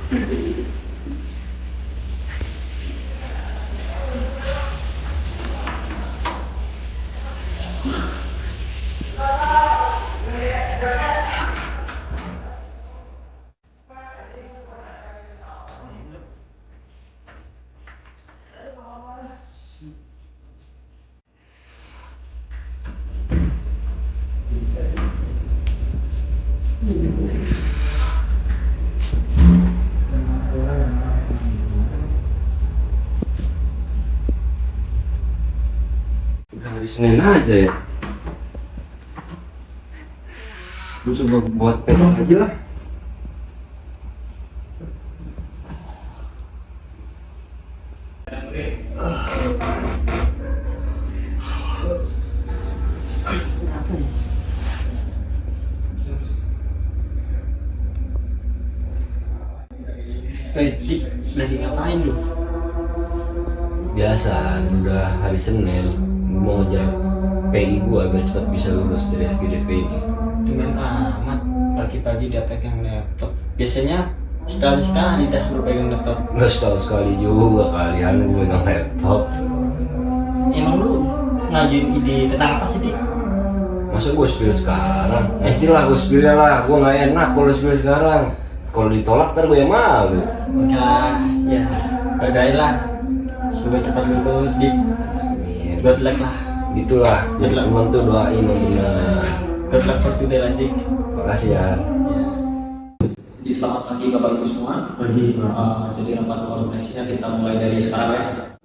Hari Senin aja ya. Gue coba buat pedok aja lah. Dik, lagi ngapain lu? Biasa, udah hari Senin mau ngejar PI gua biar cepat bisa lulus dari FGDP ini. Cuman amat pagi-pagi dia pegang laptop. Biasanya setahun sekali dah lu pegang laptop. Nggak setahun sekali juga kalian lu pegang laptop. Emang lu ngajuin ide tentang apa sih, Dik? Masa gua spill sekarang? Nanti lah gua spill lah, gua nggak enak kalau spill sekarang. Kalau ditolak ntar gue yang malu. Enggak, ya bagailah. Semoga cepat lulus, Dik. Amin. Good luck lah. Itulah, jadi teman tuh doain benar. Good luck for today lah, Dik. Makasih ya. Jadi selamat pagi Bapak Ibu semua. Pagi, Jadi rapat koordinasinya kita mulai dari sekarang ya.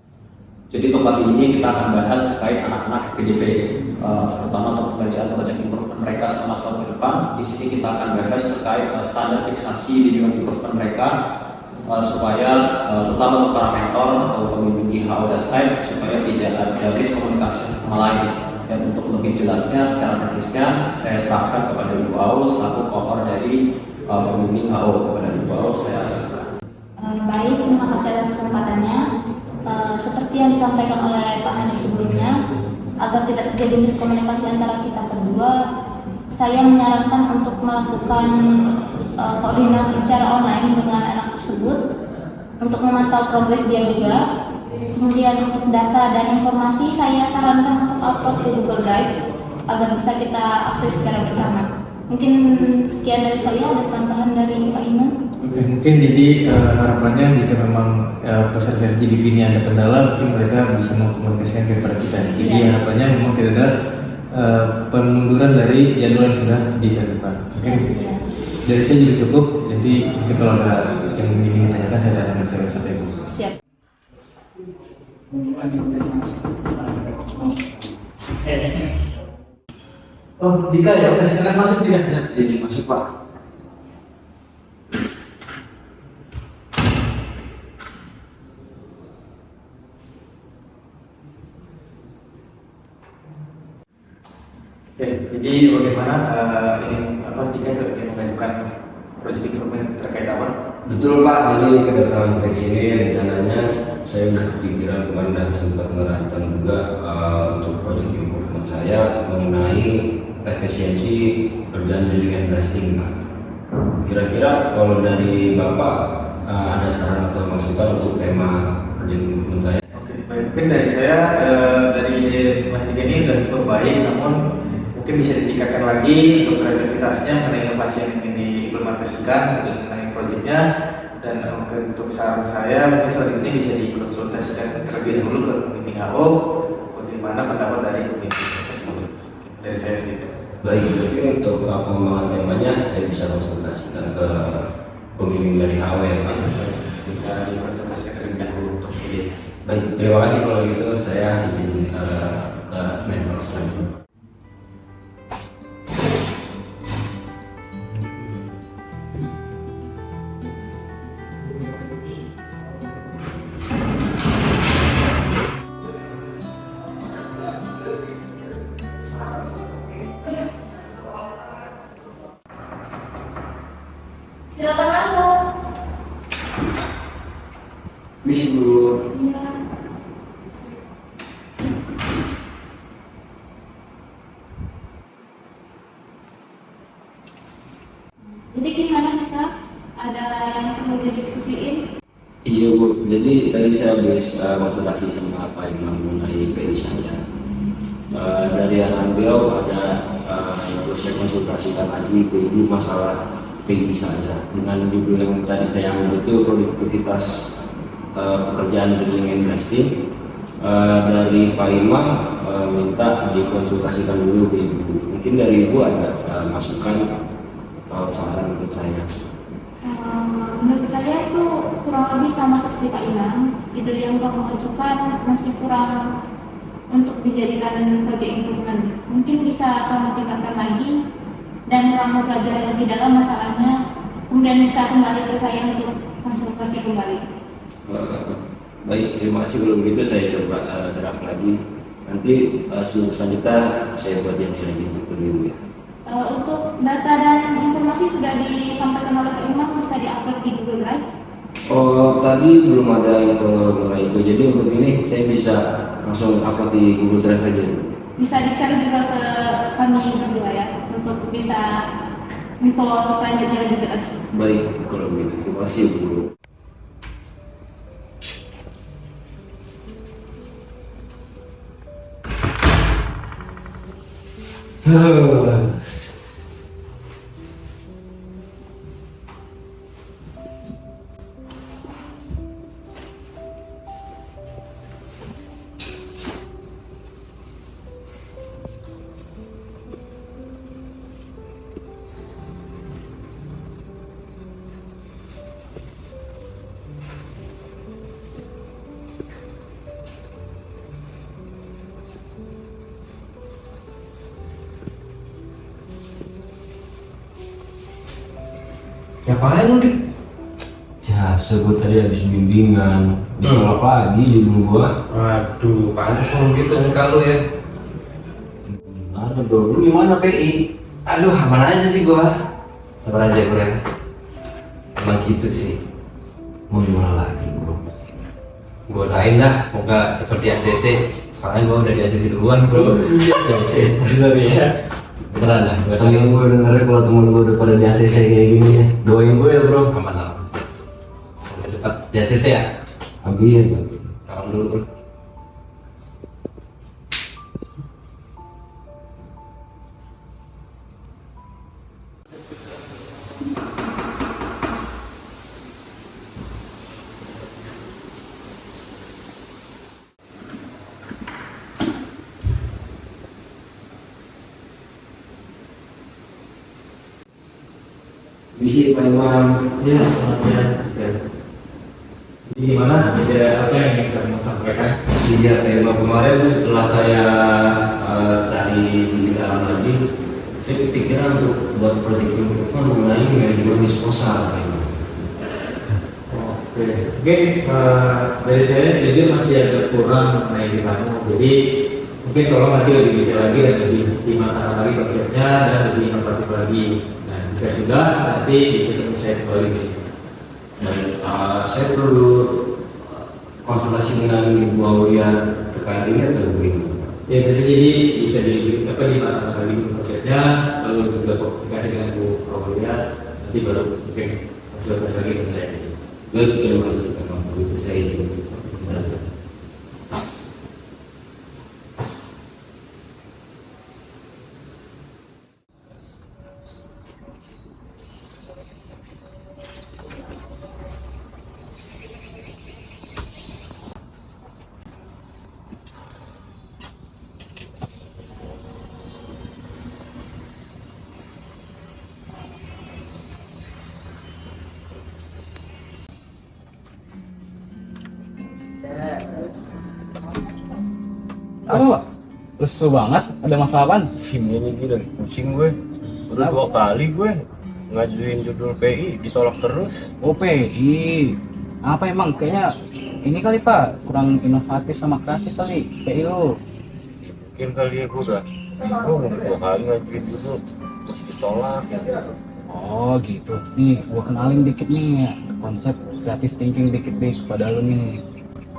Jadi untuk pagi ini kita akan bahas terkait anak-anak PDP, terutama untuk pengerjaan proyek improvement mereka selama setahun ke depan. Di sini kita akan bahas terkait standar fiksasi bimbingan improvement mereka, supaya terutama untuk para mentor atau pembimbing GHO dan site supaya tidak ada miskomunikasi sama lain. Dan untuk lebih jelasnya secara teknisnya saya serahkan kepada Ibu Aul selaku koor dari pembimbing HO. Kepada Ibu Aul saya serahkan. Baik, terima kasih atas kesempatannya. Seperti yang disampaikan oleh Pak Hanif sebelumnya, agar tidak terjadi miskomunikasi antara kita berdua, saya menyarankan untuk melakukan koordinasi secara online dengan anak tersebut untuk memantau progres dia juga. Kemudian untuk data dan informasi saya sarankan untuk upload ke Google Drive agar bisa kita akses secara bersama. Mungkin sekian dari saya, ada tambahan dari Pak Iman? Mungkin jadi harapannya jika memang peserta GDP ini ada kendala, mungkin mereka bisa mengkomunikasikan kepada kita. Jadi harapannya memang tidak ada pemunduran dari jadwal yang sudah ditentukan. Mungkin dari saya juga cukup. Jadi mungkin kalau ada yang ingin ditanyakan saya akan menjawab sampai Bu. Siap. Oh, Dika ya, oke, silakan masuk Dika. Jadi masuk Pak. Oke, jadi bagaimana ini Dika sebagai mengajukan proyek improvement terkait apa? Betul Pak, jadi kedatangan saya sini rencananya saya udah pikiran kemarin dan sempat merancang juga untuk proyek improvement saya mengenai efisiensi kerjaan drilling and blasting Pak. Kira-kira kalau dari Bapak ada saran atau masukan untuk tema proyek improvement saya? Oke, baik. Mungkin dari saya dari ide Mas Dika ini sudah cukup baik, namun mungkin bisa ditingkatkan lagi untuk kreativitasnya mengenai inovasi yang ingin diimplementasikan mengenai proyeknya. Dan mungkin untuk saran saya mungkin selanjutnya bisa dikonsultasikan terlebih dahulu ke pembimbing HO bagaimana pendapat dari pembimbing tersebut. Dari saya sedikit. Baik, mungkin untuk pengembangan temanya saya bisa konsultasikan ke pembimbing dari HW ya Pak. Bisa dikonsultasikan terlebih dahulu untuk ide. Baik, terima kasih kalau gitu saya izin ke mentor selanjutnya. Silakan masuk. Miss Bu. Iya. Jadi gimana kita? ada yang perlu diskusiin? Iya Bu, jadi tadi saya habis konsultasi sama Pak Imam mengenai PI saya. Dari arahan beliau ada yang perlu saya konsultasikan lagi ke Ibu masalah PI saya. Dengan judul yang tadi saya ambil itu produktivitas pekerjaan drilling and blasting. Dari Pak Imam minta dikonsultasikan dulu ke Ibu. Mungkin dari Ibu ada masukan atau saran untuk saya. Menurut saya itu kurang lebih sama seperti Pak Imam. Ide yang kamu ajukan masih kurang untuk dijadikan project improvement. Mungkin bisa kamu tingkatkan lagi dan kamu pelajari lebih dalam masalahnya, kemudian bisa kembali ke saya untuk konsultasi kembali. Baik, terima kasih. Kalau begitu saya coba draft lagi. Nanti seluruh selanjutnya saya buat yang selanjutnya dulu ya. Untuk data dan informasi sudah disampaikan oleh Pak Imam, bisa diupload di Google Drive. Oh, tadi belum ada info mengenai itu. Jadi untuk ini saya bisa langsung upload di Google Drive aja. Bisa di-share juga ke kami berdua ya, untuk bisa info selanjutnya lebih jelas. Baik, kalau begitu terima kasih Bu. Ngapain lu, Dik? Ya, sebut tadi habis bimbingan, ditolak lagi di rumah gua. Aduh, pantas kalau gitu muka lu ya. Gimana bro, lu gimana PI? Aduh, aman aja sih gua. Sabar aja bro ya. Emang gitu sih. Mau gimana lagi bro? Gua doain dah, moga cepet di ACC. Soalnya gua udah di ACC duluan bro. Sorry ya. Beneran dah. Seneng gue dengernya kalau temen gue udah pada di ACC kayak gini ya. Doain gue ya bro. Aman. Semoga cepat di ACC ya. Amin. Salam dulu bro. Misi Pak Imam. Ya, selamat ya. Jadi gimana? Ada apa yang ingin kamu sampaikan? Iya Pak Imam, kemarin setelah saya cari di dalam lagi, saya kepikiran untuk buat proyek improvement mengenai manajemen disposal Pak Imam. Oke, mungkin dari saya jujur masih agak kurang mengenai di kamu. Jadi mungkin tolong nanti lebih detail lagi dan lebih dimatangkan lagi konsepnya dan lebih inovatif lagi. Nah, jika sudah nanti bisa ketemu saya kembali di sini. Baik, saya perlu konsultasi dengan Ibu Aulia terkait ini atau begini? Ya, jadi bisa dimatangkan lagi konsepnya, lalu juga komunikasi dengan Bu Aulia, nanti baru mungkin konsultasi lagi dengan saya. Baik, terima kasih Pak Imam. Itu saya izin. Apa? Lesu banget, ada masalah apaan? Ini gila, pusing gue. Udah 2 kali gue ngajuin judul PI, ditolak terus. Oh PI. Apa emang? Kayaknya ini kali Pak, kurang inovatif sama kreatif kali PI lo. Mungkin kali ya gue udah 2 kali ngajuin judul, masih ditolak. Oh gitu. Nih, gua kenalin dikit nih konsep creative thinking dikit kepada lo nih.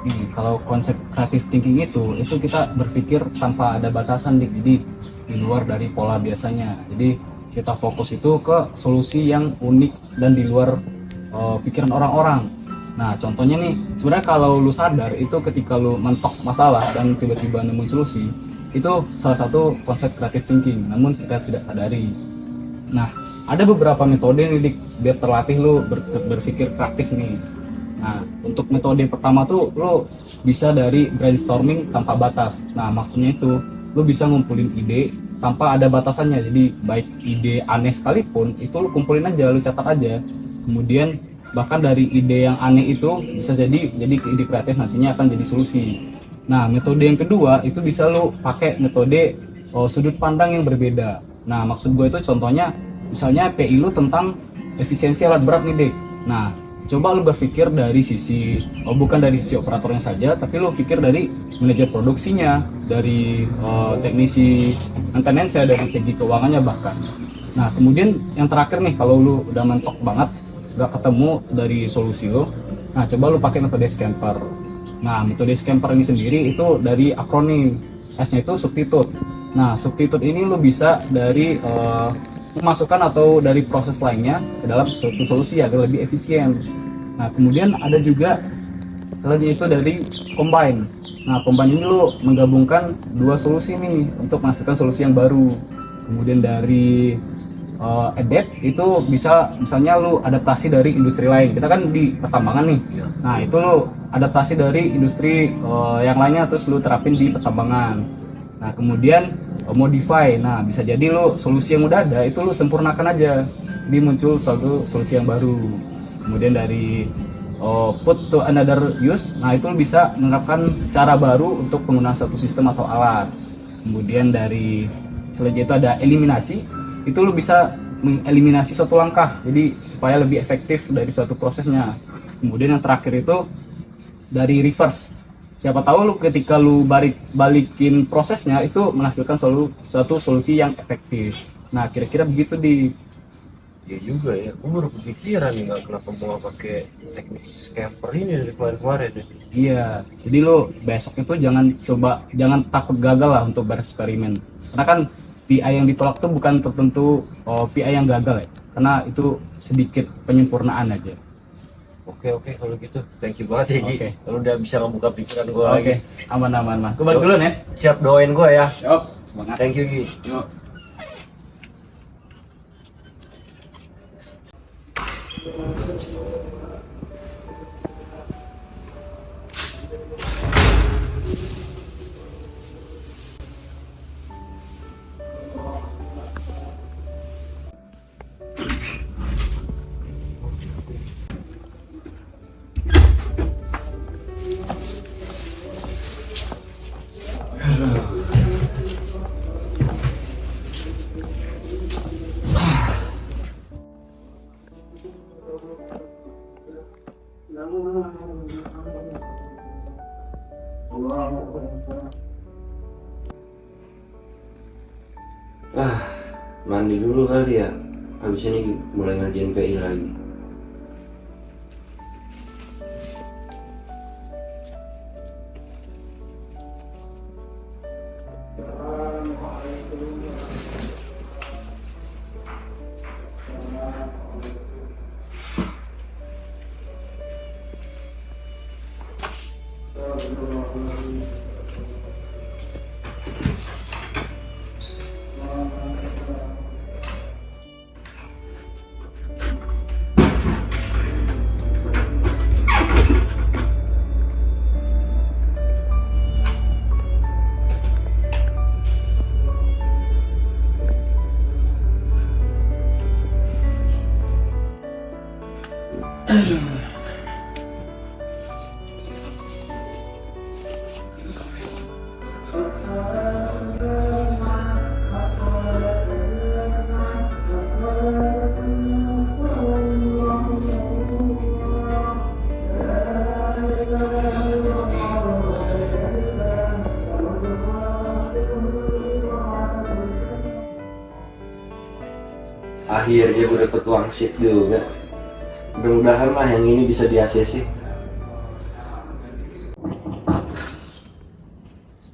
Nih, kalau konsep creative thinking itu kita berpikir tanpa ada batasan jadi di luar dari pola biasanya. Jadi kita fokus itu ke solusi yang unik dan di luar pikiran orang-orang. Nah, contohnya nih, sebenarnya kalau lu sadar itu ketika lu mentok masalah dan tiba-tiba nemuin solusi, itu salah satu konsep creative thinking, namun kita tidak sadari. Nah, ada beberapa metode nih Dik, biar terlatih lu berpikir kreatif nih. Nah, untuk metode pertama tuh lu bisa dari brainstorming tanpa batas. Nah, maksudnya itu lu bisa ngumpulin ide tanpa ada batasannya. Jadi baik ide aneh sekalipun itu lu kumpulin aja, lu catat aja. Kemudian bahkan dari ide yang aneh itu bisa jadi ide kreatif nantinya akan jadi solusi. Nah, metode yang kedua itu bisa lu pakai metode sudut pandang yang berbeda. Nah, maksud gue itu contohnya misalnya PI lu tentang efisiensi alat berat nih Dek. Nah, coba lu berpikir dari sisi bukan dari sisi operatornya saja, tapi lu pikir dari manajer produksinya, dari teknisi maintenance ya, dari segi keuangannya bahkan. Nah, kemudian yang terakhir nih, kalau lu udah mentok banget gak ketemu dari solusi lo, nah coba lu pakai metode Scamper. Nah, metode Scamper ini sendiri itu dari akronim, S-nya itu substitute. Nah, substitute ini lu bisa dari memasukkan atau dari proses lainnya ke dalam suatu solusi agar lebih efisien. Nah, kemudian ada juga selanjutnya itu dari combine. Nah, combine ini lu menggabungkan dua solusi nih untuk menghasilkan solusi yang baru. Kemudian dari adapt itu bisa misalnya lu adaptasi dari industri lain. Kita kan di pertambangan nih. Nah, itu lu adaptasi dari industri yang lainnya terus lu terapin di pertambangan. Nah, kemudian modify. Nah, bisa jadi lu solusi yang udah ada itu lu sempurnakan aja. Jadi muncul suatu solusi yang baru. Kemudian dari put to another use. Nah, itu lu bisa menerapkan cara baru untuk penggunaan suatu sistem atau alat. Kemudian dari selanjutnya itu ada eliminasi. Itu lu bisa mengeliminasi suatu langkah jadi supaya lebih efektif dari suatu prosesnya. Kemudian yang terakhir itu dari reverse. Siapa tahu lu ketika lu balikin prosesnya itu menghasilkan suatu solusi yang efektif. Nah, kira-kira begitu di. Ya juga ya, gue baru kepikiran nih nggak kenapa gue nggak pakai teknik Scamper ini dari kemarin-kemarin deh. Iya, jadi lu besok itu jangan takut gagal lah untuk bereksperimen. Karena kan PI yang ditolak tuh bukan tertentu PI yang gagal ya, karena itu sedikit penyempurnaan aja. Oke, kalau gitu thank you banget ya Gi. Oke. Lu udah bisa membuka pikiran gue lagi. Oke, aman mah. Gue balik duluan ya. Siap, doain gue ya. Yuk, semangat. Thank you Gi. Yuk. Mandi dulu kali ya, habis ini mulai ngerjain PI lagi. Akhirnya gue dapet wangsit juga. Mudah-mudahan lah yang ini bisa di ACC.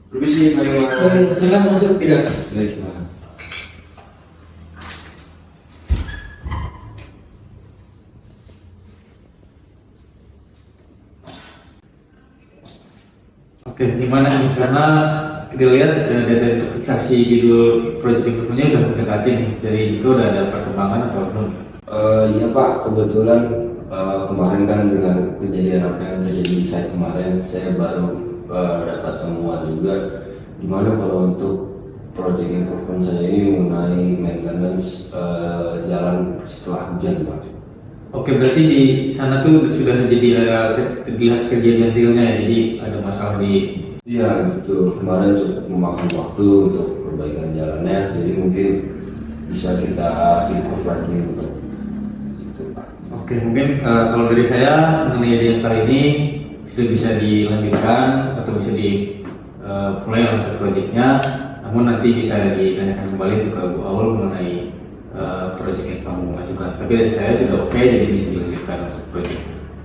Permisi, Silakan masuk tidak. Baik, Pak. Oke, gimana nih? Karena kita lihat dari saksi judul project improvement-nya udah mendekati nih. Dari Diko udah ada perkembangan atau belum? Iya Pak, kebetulan kemarin kan dengan kejadian apa yang terjadi di saya kemarin, saya baru dapat temuan juga gimana kalau untuk project improvement saya ini mengenai maintenance jalan setelah hujan Pak. Oke, berarti di sana tuh sudah menjadi terlihat kejadian realnya ya, jadi ada masalah di. Iya betul, kemarin cukup memakan waktu untuk perbaikan jalannya, jadi mungkin bisa kita improve lagi untuk itu Pak. Oke, mungkin kalau dari saya mengenai yang kali ini sudah bisa dilanjutkan atau bisa dimulai untuk proyeknya, namun nanti bisa ditanyakan kembali untuk ke Bu Aul mengenai proyek yang kamu ajukan. Tapi dari saya sudah oke, jadi bisa dilanjutkan untuk proyek.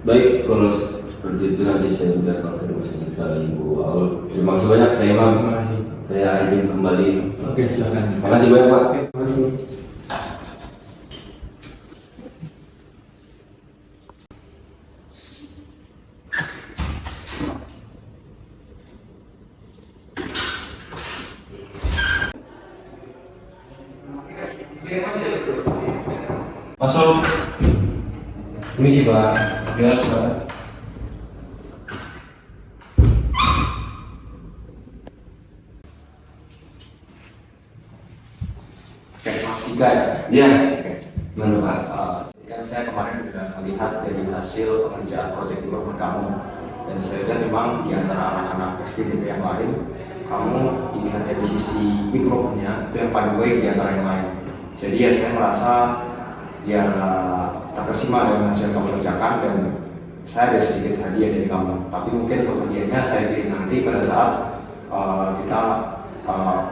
Baik, kalau seperti itu nanti saya sudah konfirmasi ke Ibu Aul. Terima kasih banyak Pak Imam. Terima kasih. Saya izin kembali. Oke, silakan. Terima kasih banyak Pak. Terima kasih. Masuk. Ini sih Pak. Ya, silakan. Oke, Mas Dika ya. Iya. Gimana Pak? Jadi kan saya kemarin sudah melihat dari hasil pengerjaan proyek improvement kamu, dan saya lihat memang di antara anak-anak FTDP yang lain, kamu dilihat dari sisi improvementnya itu yang paling baik di antara yang lain. Jadi ya saya merasa ya terkesima dengan hasil yang kamu kerjakan, dan saya ada sedikit hadiah dari kamu. Tapi mungkin untuk hadiahnya saya kirim nanti pada saat kita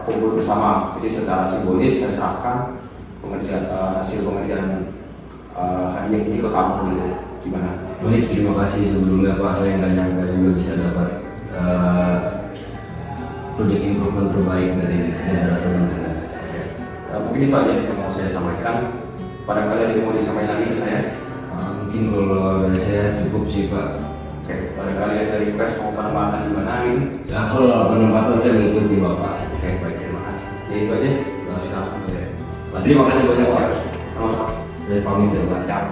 kumpul bersama. Jadi secara simbolis saya serahkan hasil pengerjaan hadiah ini ke kamu gitu. Gimana? Baik, terima kasih sebelumnya Pak. Saya nggak nyangka juga bisa dapat project improvement terbaik dari teman-teman. Mungkin itu aja yang mau saya sampaikan. Barangkali ada yang mau disampaikan lagi ke saya. Mungkin kalau dari saya cukup sih Pak. Oke, barangkali ada request mau penempatan di mana gitu. Ya, kalau penempatan saya mengikuti Bapak. Oke, baik, terima kasih. Ya itu aja. Silakan. Terima kasih banyak Pak. Sama-sama. Saya pamit ya Pak. Siap.